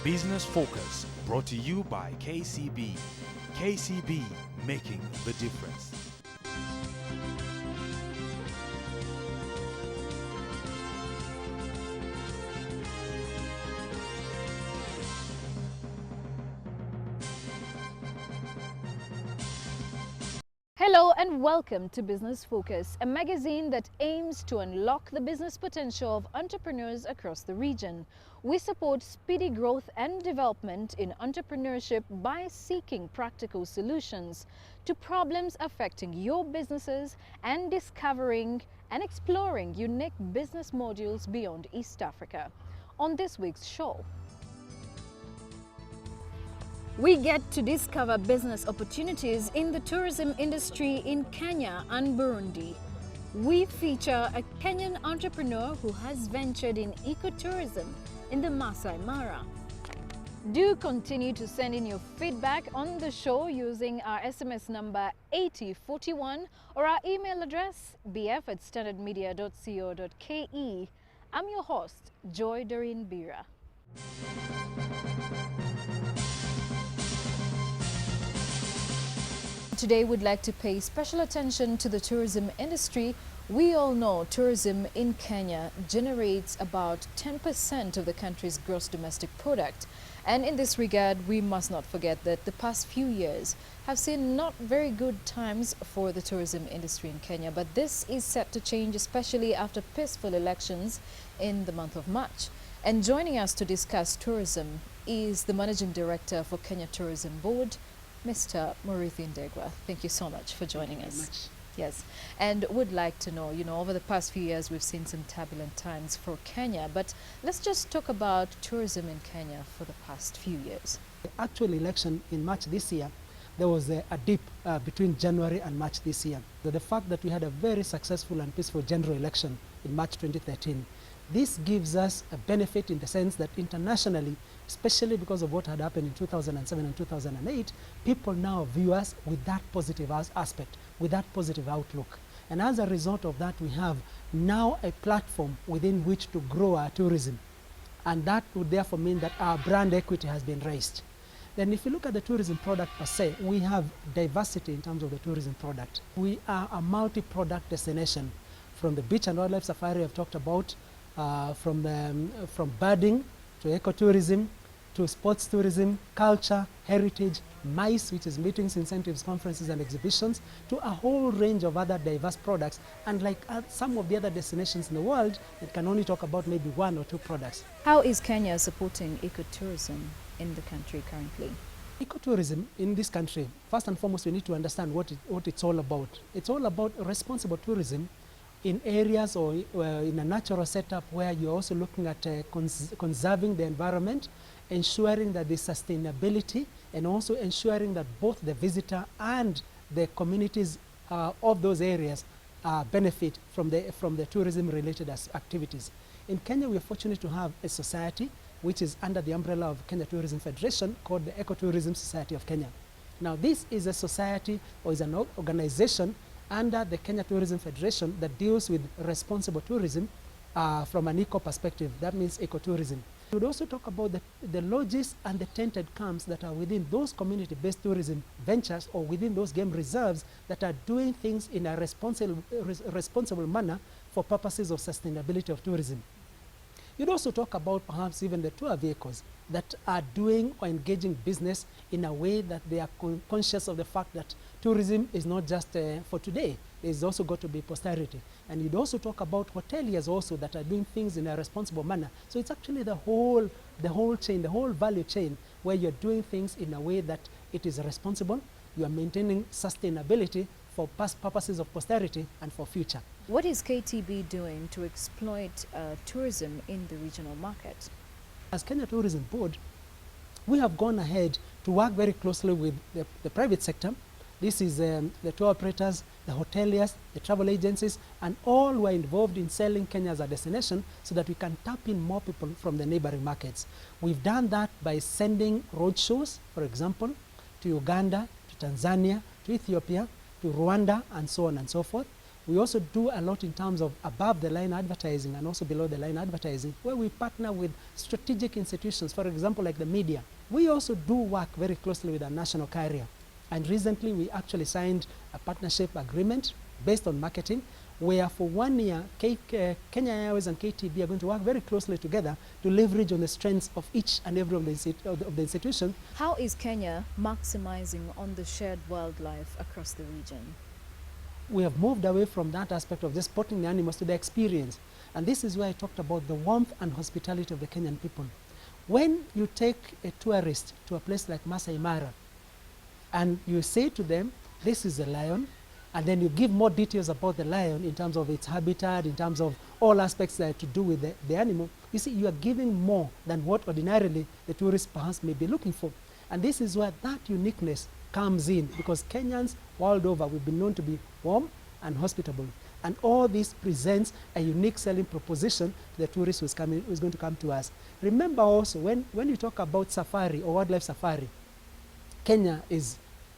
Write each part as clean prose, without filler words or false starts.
Business Focus, brought to you by KCB. KCB, making the difference. Hello and welcome to Business Focus, a magazine that aims to unlock the business potential of entrepreneurs across the region. We support speedy growth and development in entrepreneurship by seeking practical solutions to problems affecting your businesses and discovering and exploring unique business modules beyond East Africa. On this week's show, we get to discover business opportunities in the tourism industry in Kenya and Burundi. We feature a Kenyan entrepreneur who has ventured in ecotourism in the Masai Mara. Do continue to send in your feedback on the show using our SMS number 8041 or our email address bf@standardmedia.co.ke. I'm your host, Joy Doreen Bira. Today we'd like to pay special attention to the tourism industry. We all know tourism in Kenya generates about 10% of the country's gross domestic product. And in this regard, we must not forget that the past few years have seen not very good times for the tourism industry in Kenya. But this is set to change, especially after peaceful elections in the month of March. And joining us to discuss tourism is the Managing Director for Kenya Tourism Board, Mr. Muriithi Ndegwa. Thank you so much for joining us. Yes, and would like to know, over the past few years we've seen some turbulent times for Kenya, but let's just talk about tourism in Kenya for the past few years. The actual election in March this year, there was a dip between January and March this year. So the fact that we had a very successful and peaceful general election in March 2013, this gives us a benefit in the sense that internationally, especially because of what had happened in 2007 and 2008, people now view us with that positive aspect, with that positive outlook. And as a result of that, we have now a platform within which to grow our tourism. And that would therefore mean that our brand equity has been raised. Then if you look at the tourism product per se, we have diversity in terms of the tourism product. We are a multi-product destination. From the beach and wildlife safari I've talked about, from birding to ecotourism, to sports tourism, culture, heritage, MICE, which is meetings, incentives, conferences and exhibitions, to a whole range of other diverse products. And like some of the other destinations in the world, it can only talk about maybe one or two products. How is Kenya supporting ecotourism in the country currently? Ecotourism in this country, first and foremost, we need to understand what it's all about. It's all about responsible tourism in areas or in a natural setup where you're also looking at conserving the environment, ensuring that there's sustainability, and also ensuring that both the visitor and the communities of those areas benefit from the tourism-related activities. In Kenya, we are fortunate to have a society which is under the umbrella of Kenya Tourism Federation called the Ecotourism Society of Kenya. Now, this is a society or is an organization under the Kenya Tourism Federation that deals with responsible tourism from an eco perspective. That means ecotourism. We would also talk about the lodges and the tented camps that are within those community-based tourism ventures or within those game reserves that are doing things in a responsible manner for purposes of sustainability of tourism. You'd also talk about perhaps even the tour vehicles that are doing or engaging business in a way that they are conscious of the fact that tourism is not just for today. There's also got to be posterity. And you'd also talk about hoteliers also that are doing things in a responsible manner. So it's actually the whole chain, the whole value chain, where you're doing things in a way that it is responsible, you are maintaining sustainability for past purposes of posterity and for future. What is KTB doing to exploit tourism in the regional market? As Kenya Tourism Board, we have gone ahead to work very closely with the private sector. This is the tour operators, the hoteliers, the travel agencies, and all who are involved in selling Kenya as a destination so that we can tap in more people from the neighboring markets. We've done that by sending roadshows, for example, to Uganda, to Tanzania, to Ethiopia, to Rwanda, and so on and so forth. We also do a lot in terms of above the line advertising and also below the line advertising, where we partner with strategic institutions, for example, like the media. We also do work very closely with a national carrier. And recently we actually signed a partnership agreement based on marketing, where for 1 year, Kenya Airways and KTB are going to work very closely together to leverage on the strengths of each and every of the institutions. How is Kenya maximizing on the shared wildlife across the region? We have moved away from that aspect of just spotting the animals to the experience. And this is where I talked about the warmth and hospitality of the Kenyan people. When you take a tourist to a place like Masai Mara, and you say to them, this is a lion, and then you give more details about the lion in terms of its habitat, in terms of all aspects that to do with the animal, you see, you are giving more than what ordinarily the tourist perhaps may be looking for. And this is where that uniqueness comes in, because Kenyans world over, we've been known to be warm and hospitable. And all this presents a unique selling proposition to the tourist who's going to come to us. Remember also, when you talk about safari or wildlife safari, Kenya is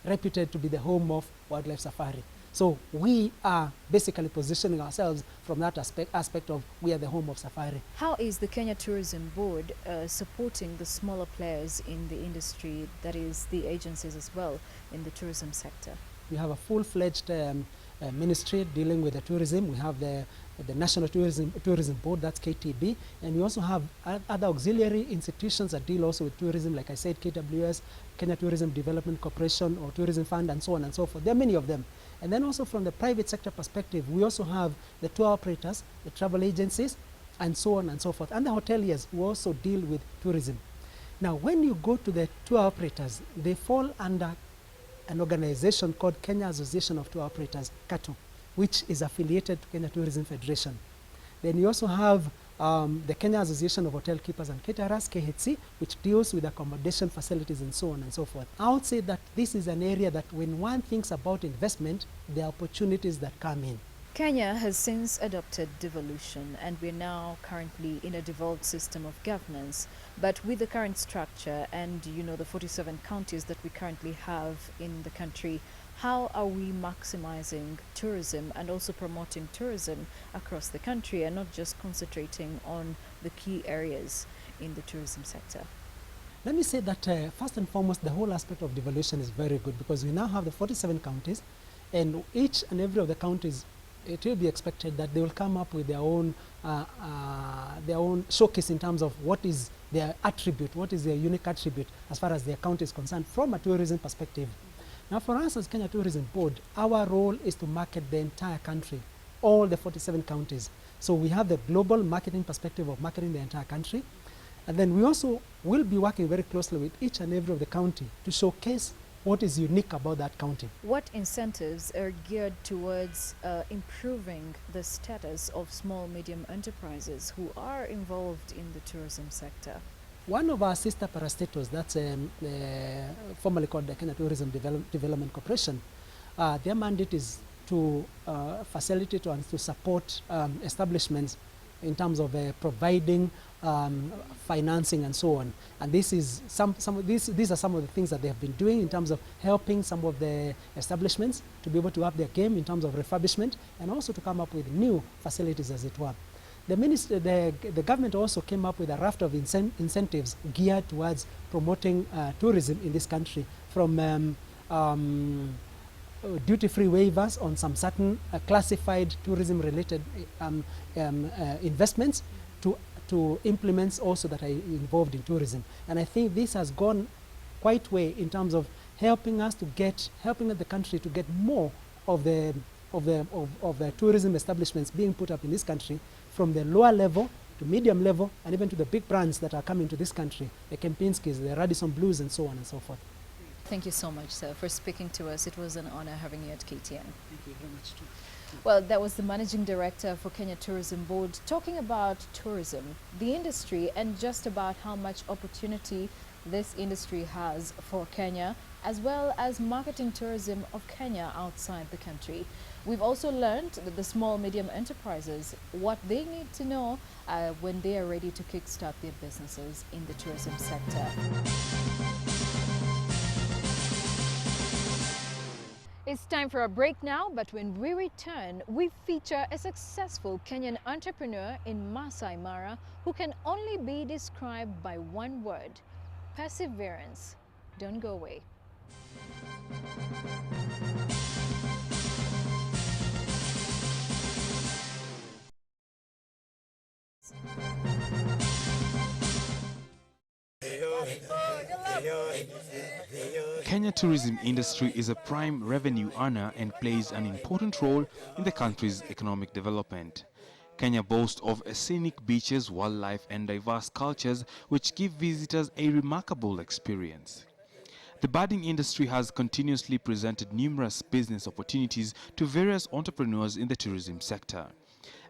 reputed to be the home of wildlife safari. So we are basically positioning ourselves from that aspect of we are the home of safari. How is the Kenya Tourism Board supporting the smaller players in the industry, that is the agencies as well, in the tourism sector? We have a full-fledged ministry dealing with the tourism. We have the National Tourism Board, that's KTB, and we also have other auxiliary institutions that deal also with tourism, like I said, KWS, Kenya Tourism Development Corporation, or Tourism Fund, and so on and so forth. There are many of them. And then also from the private sector perspective, we also have the tour operators, the travel agencies, and so on and so forth, and the hoteliers who also deal with tourism. Now, when you go to the tour operators, they fall under an organization called Kenya Association of Tour Operators, KATO, which is affiliated to Kenya Tourism Federation. Then you also have the Kenya Association of Hotel Keepers and Caterers, KHC, which deals with accommodation facilities and so on and so forth. I would say that this is an area that when one thinks about investment, there are opportunities that come in. Kenya has since adopted devolution, and we're now currently in a devolved system of governance. But with the current structure and, you know, the 47 counties that we currently have in the country, how are we maximizing tourism and also promoting tourism across the country, and not just concentrating on the key areas in the tourism sector? Let me say that first and foremost, the whole aspect of devolution is very good, because we now have the 47 counties, and each and every of the counties, it will be expected that they will come up with their own showcase in terms of what is their attribute, what is their unique attribute as far as their county is concerned from a tourism perspective. Now, for us as Kenya Tourism Board, our role is to market the entire country, all the 47 counties. So we have the global marketing perspective of marketing the entire country. And then we also will be working very closely with each and every of the county to showcase what is unique about that county. What incentives are geared towards improving the status of small, medium enterprises who are involved in the tourism sector? One of our sister parastatals, that's formerly called the Kenya Tourism Development Corporation, their mandate is to facilitate and to support establishments in terms of providing financing and so on. And this is these are some of the things that they have been doing in terms of helping some of the establishments to be able to up their game in terms of refurbishment, and also to come up with new facilities, as it were. The government also came up with a raft of incentives geared towards promoting tourism in this country, from duty-free waivers on some certain classified tourism-related investments to implements also that are involved in tourism. And I think this has gone quite way in terms of helping the country to get more of the tourism establishments being put up in this country, from the lower level to medium level, and even to the big brands that are coming to this country, the Kempinskis, the Radisson Blues, and so on and so forth. Thank you so much, sir, for speaking to us. It was an honor having you at KTN. Thank you very much, too. Well, that was the Managing Director for Kenya Tourism Board talking about tourism, the industry, and just about how much opportunity this industry has for Kenya, as well as marketing tourism of Kenya outside the country. We've also learned that the small, medium enterprises, what they need to know when they are ready to kickstart their businesses in the tourism sector. It's time for a break now, but when we return, we feature a successful Kenyan entrepreneur in Masai Mara who can only be described by one word: perseverance. Don't go away. Kenya tourism industry is a prime revenue earner and plays an important role in the country's economic development. Kenya boasts of scenic beaches, wildlife and diverse cultures which give visitors a remarkable experience. The budding industry has continuously presented numerous business opportunities to various entrepreneurs in the tourism sector.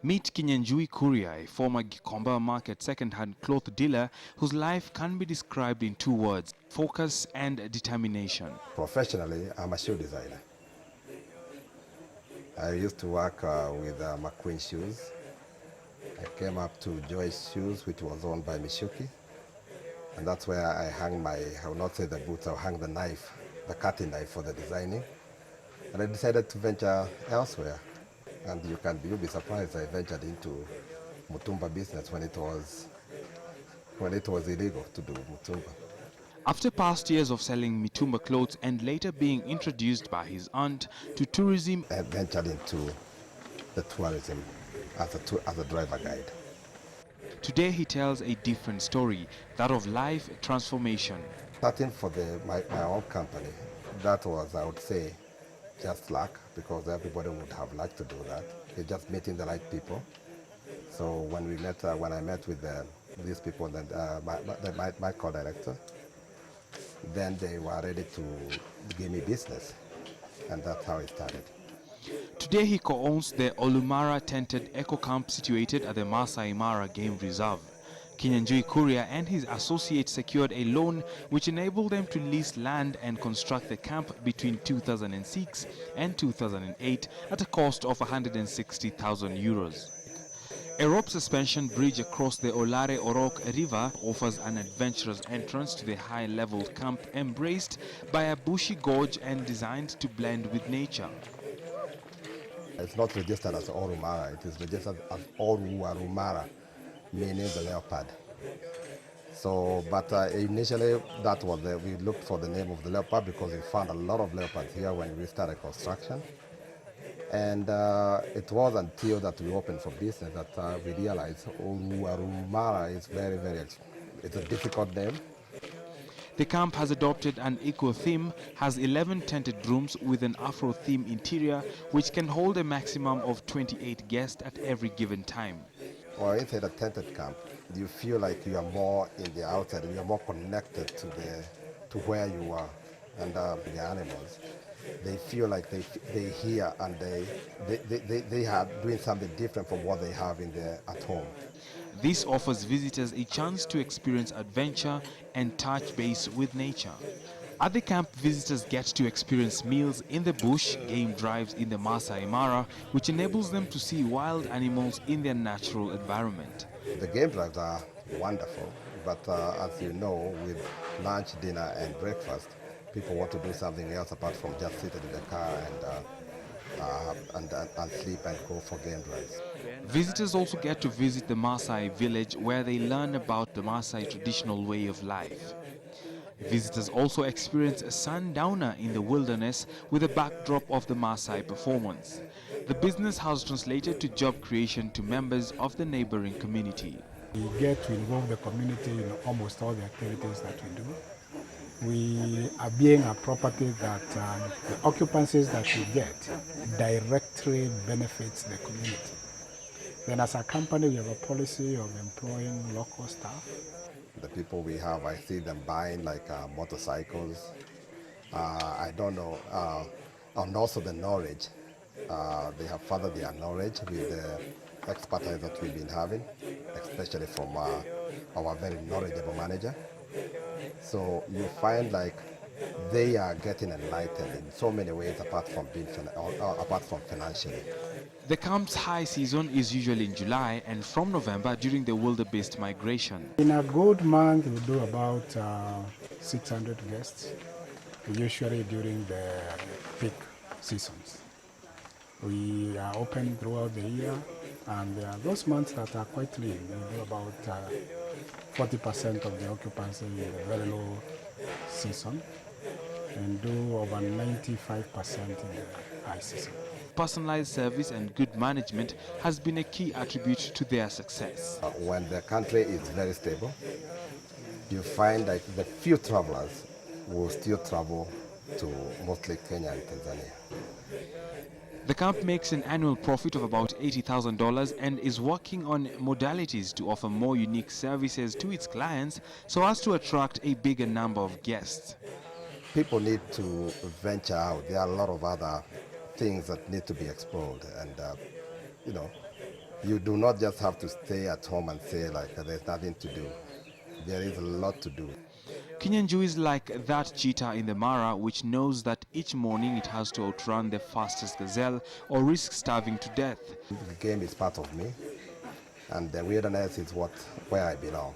Meet Kinyanjui Kuria, a former Gikomba Market second-hand cloth dealer whose life can be described in two words: focus and determination. Professionally, I'm a shoe designer. I used to work with McQueen Shoes. I came up to Joyce Shoes, which was owned by Mishuki. And that's where I hung my, I will not say the boots, I'll hang the knife, the cutting knife for the designing. And I decided to venture elsewhere. And you'll be surprised, I ventured into Mutumba business when it was illegal to do Mutumba. After past years of selling Mitumba clothes and later being introduced by his aunt to tourism, I ventured into the tourism as a driver guide. today he tells a different story, that of life transformation. Starting for my own company, that was, I would say, just luck, because everybody would have liked to do that. It's just meeting the right people. So when I met with these people, then my co-director, then they were ready to give me business, and that's how it started. Today he co-owns the Olumara Tented Eco Camp situated at the Masai Mara Game Reserve. Kinyanjui Kuria and his associates secured a loan which enabled them to lease land and construct the camp between 2006 and 2008 at a cost of 160,000 euros. A rope suspension bridge across the Olare Orok River offers an adventurous entrance to the high-leveled camp embraced by a bushy gorge and designed to blend with nature. It's not registered as Orumara, it is registered as Oruarumara, meaning the leopard. So, but initially that was we looked for the name of the leopard because we found a lot of leopards here when we started construction. And it was until that we opened for business that we realized Oruarumara is it's a difficult name. The camp has adopted an eco-theme, has 11 tented rooms with an Afro-theme interior which can hold a maximum of 28 guests at every given time. Or inside a tented camp, you feel like you are more in the outside and you are more connected to where you are. And the animals, they feel like they hear and they are doing something different from what they have at home. This offers visitors a chance to experience adventure and touch base with nature. At the camp, visitors get to experience meals in the bush, game drives in the Masai Mara, which enables them to see wild animals in their natural environment. The game drives are wonderful, but as you know, with lunch, dinner and breakfast, people want to do something else apart from just sitting in the car and sleep and go for game drives. Visitors also get to visit the Maasai village where they learn about the Maasai traditional way of life. Visitors also experience a sundowner in the wilderness with a backdrop of the Maasai performance. The business has translated to job creation to members of the neighboring community. We get to involve the community in almost all the activities that we do. We are being a property that the occupancies that we get directly benefits the community. Then as a company, we have a policy of employing local staff. The people we have, I see them buying like motorcycles. I don't know, and also the knowledge. They have furthered their knowledge with the expertise that we've been having, especially from our very knowledgeable manager. So you find like they are getting enlightened in so many ways apart from financially. The camp's high season is usually in July and from November during the wildebeest migration. In a good month, we do about 600 guests, usually during the peak seasons. We are open throughout the year, and there are those months that are quite lean. We do about 40% of the occupancy in the very low season and do over 95% in the high season. Personalized service and good management has been a key attribute to their success. When the country is very stable, you find that the few travelers will still travel to mostly Kenya and Tanzania. The camp makes an annual profit of about $80,000 and is working on modalities to offer more unique services to its clients so as to attract a bigger number of guests. People need to venture out. There are a lot of other things that need to be explored, and you know, you do not just have to stay at home and say like there's nothing to do. There is a lot to do. Kinyanjui is like that cheetah in the Mara, which knows that each morning it has to outrun the fastest gazelle or risk starving to death. The game is part of me, and the wilderness is where I belong.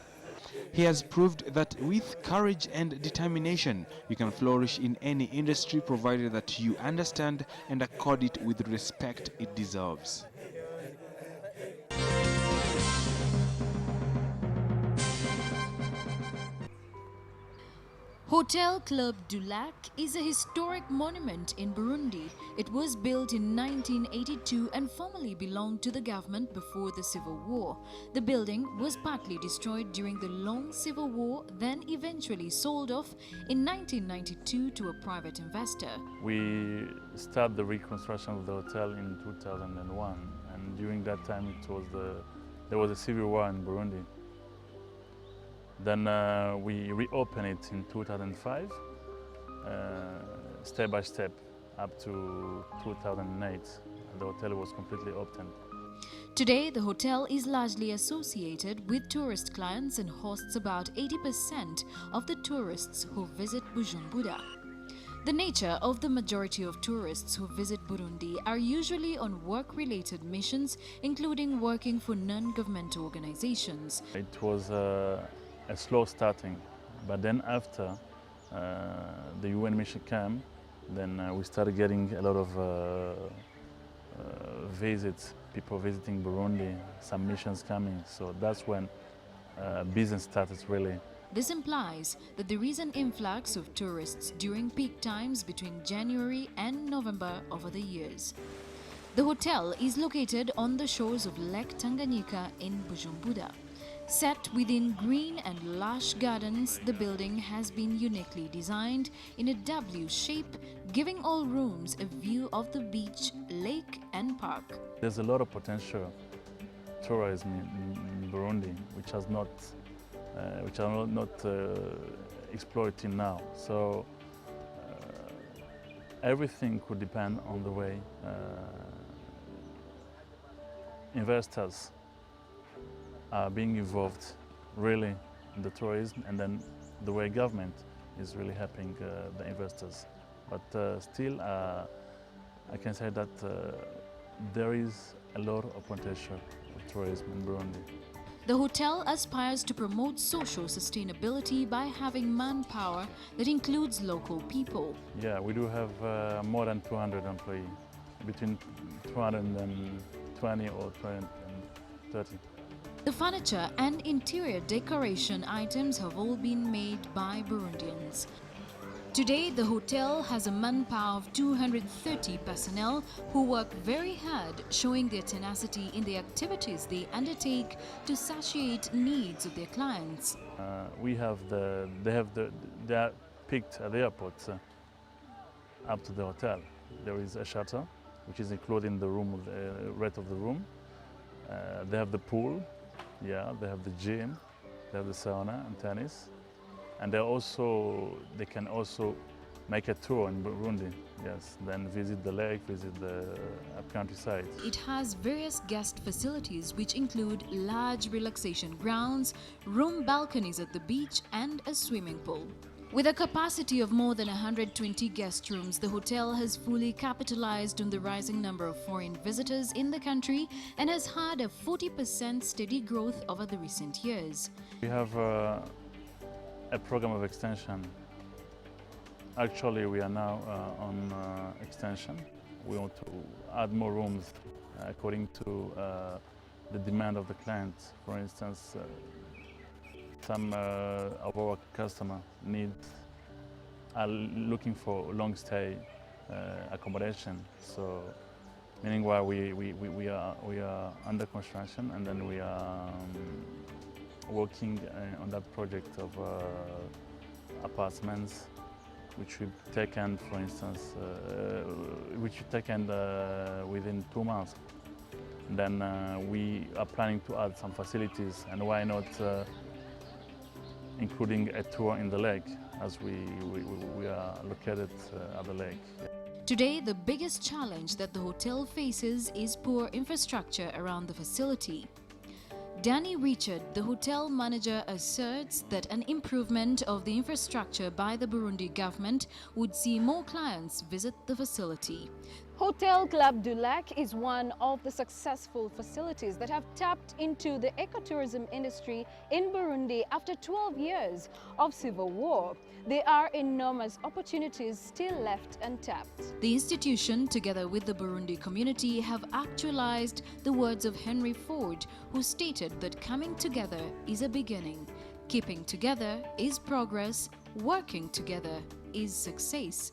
He has proved that with courage and determination, you can flourish in any industry provided that you understand and accord it with the respect it deserves. Hotel Club du Lac is a historic monument in Burundi. It was built in 1982 and formerly belonged to the government before the civil war. The building was partly destroyed during the long civil war, then eventually sold off in 1992 to a private investor. We started the reconstruction of the hotel in 2001, and during that time there was a civil war in Burundi. Then we reopened it in 2005, step by step, up to 2008. The hotel was completely opened. Today, the hotel is largely associated with tourist clients and hosts about 80% of the tourists who visit Bujumbura. The nature of the majority of tourists who visit Burundi are usually on work-related missions, including working for non-governmental organizations. It was a slow starting, but then after the UN mission came, then we started getting a lot of visits, people visiting Burundi, some missions coming, so that's when business started really. This implies that there is an influx of tourists during peak times between January and November over the years. The hotel is located on the shores of Lake Tanganyika in Bujumbura. Set within green and lush gardens, the building has been uniquely designed in a W shape, giving all rooms a view of the beach, lake and park. There's a lot of potential tourism in Burundi, which are not exploited now. So everything could depend on the way investors are being involved really in the tourism, and then the way government is really helping the investors. But still, I can say that there is a lot of potential of tourism in Burundi. The hotel aspires to promote social sustainability by having manpower that includes local people. Yeah, we do have more than 200 employees, between 220 or 230. The furniture and interior decoration items have all been made by Burundians. Today, the hotel has a manpower of 230 personnel who work very hard, showing their tenacity in the activities they undertake to satiate needs of their clients. They are picked at the airport up to the hotel. There is a shuttle, which is included in the room, the rest of the room. They have the pool. Yeah, they have the gym, they have the sauna and tennis, and they can also make a tour in Burundi. Yes, then visit the lake, visit the countryside. It has various guest facilities which include large relaxation grounds, room balconies at the beach, and a swimming pool. With a capacity of more than 120 guest rooms, the hotel has fully capitalized on the rising number of foreign visitors in the country and has had a 40% steady growth over the recent years. We have a program of extension Actually, we are now on extension. We want to add more rooms according to the demand of the client. For instance, some of our customers are looking for long stay accommodation. So, meaning why we are under construction, and then we are working on that project of apartments, which we've taken, for instance, within 2 months. And then we are planning to add some facilities, and why not including a tour in the lake, as we are located at the lake. Today, the biggest challenge that the hotel faces is poor infrastructure around the facility. Danny Richard, the hotel manager, asserts that an improvement of the infrastructure by the Burundi government would see more clients visit the facility. Hotel Club du Lac is one of the successful facilities that have tapped into the ecotourism industry in Burundi after 12 years of civil war. There are enormous opportunities still left untapped. The institution, together with the Burundi community, have actualized the words of Henry Ford, who stated that coming together is a beginning, keeping together is progress, working together is success.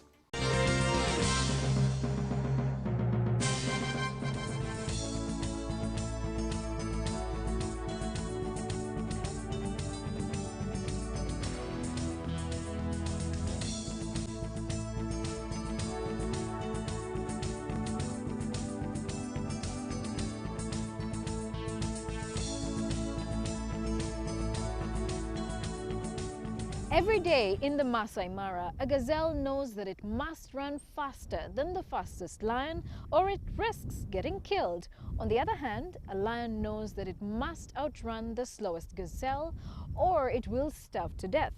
Every day in the Masai Mara, a gazelle knows that it must run faster than the fastest lion or it risks getting killed. On the other hand, a lion knows that it must outrun the slowest gazelle or it will starve to death.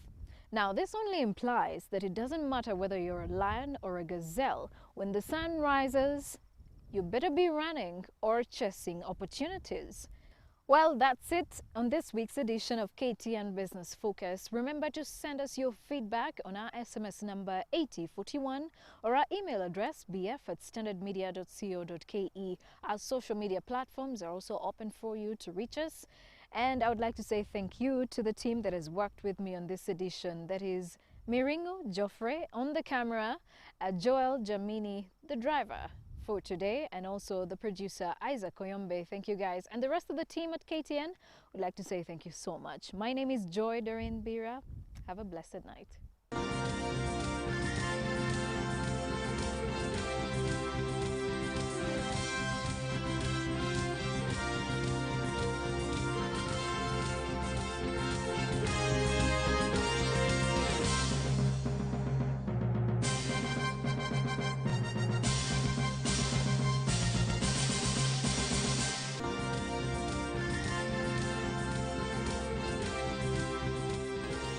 Now, this only implies that it doesn't matter whether you're a lion or a gazelle. When the sun rises, you better be running or chasing opportunities. Well, that's it on this week's edition of KTN Business Focus. Remember to send us your feedback on our SMS number 8041 or our email address bf@standardmedia.co.ke. Our social media platforms are also open for you to reach us. And I would like to say thank you to the team that has worked with me on this edition. That is Miringo Joffre on the camera, Joel Jamini, the driver for today, and also the producer Isaac Koyombe. Thank you guys, and the rest of the team at KTN would like to say thank you so much. My name is Joy Doreen Bira. Have a blessed night.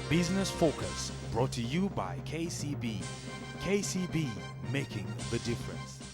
Business Focus, brought to you by KCB. KCB, making the difference.